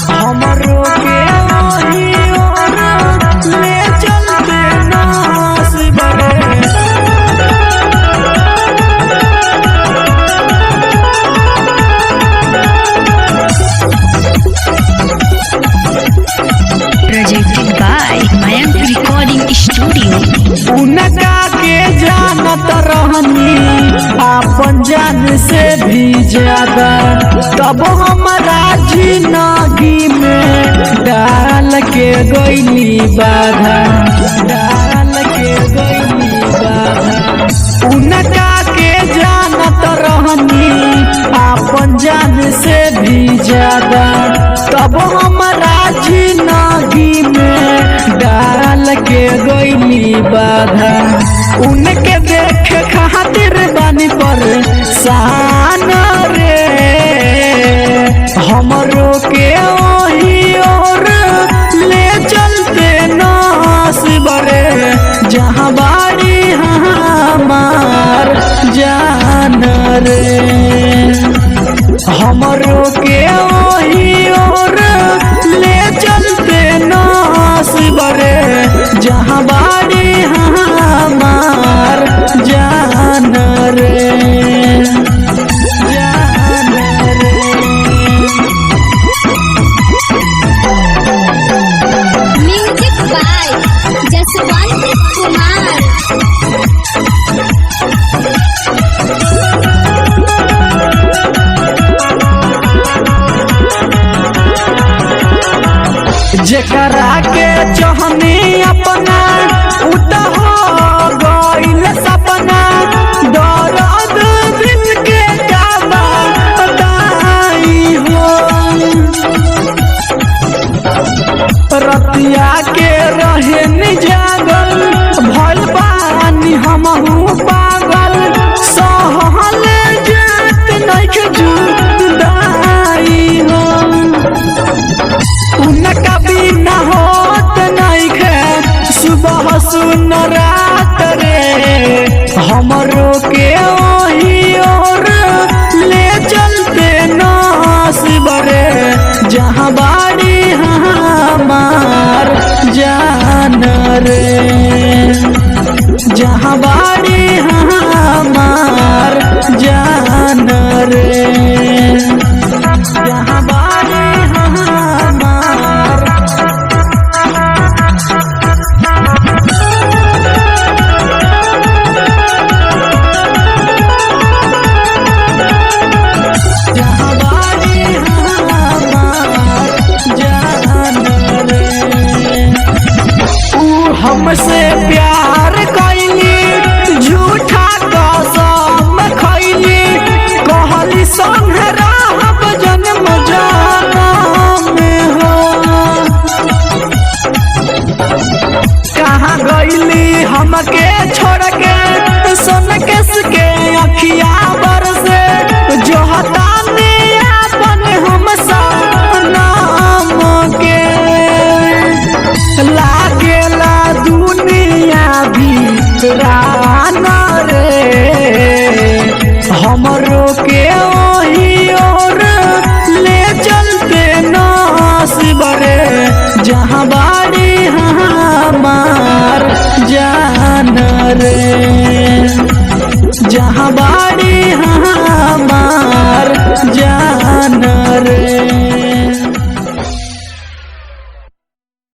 हमरो के वही ओर ले चलते नसीब रे। Presented by Mayank Recording Studio. उनका के जानत रहनी आपन जान से भी ज्यादा, तब हमारा जिंदगी में डाल के गईली बाधा, डाल के गईली बाधा। उनका के जानत रहनी आपन जान से भी ज्यादा, तब हमारा जिंदगी में डाल के गईली बाधा। उनके देखे खातिर बानी पर सान रे, हमरो के वही ओर ले चलते नसीब रे। जहाँ बाड़ी हमार जान रे, हमरो के वही ओर ले चलते नसीब रे। जहाँ बाड़ी हमार जान रे, जान रे। Music by Jaswant Kumar. जेकरा के चाहनी अपना उत हो गइल सपना, दर्द दिल के क्या बताई हो। रतिया के रहे नि जागल, भइल बानी हमहू पागल। सहल जात नइखे जुदाई हो, उनका बिना होत नइखे सुबह सुन रात रे। हमरो के वही ओर ले चलते नसीब रे। जहाँ बाड़ी हमार जान रे, जहाँ बाड़ी हमार जान रे।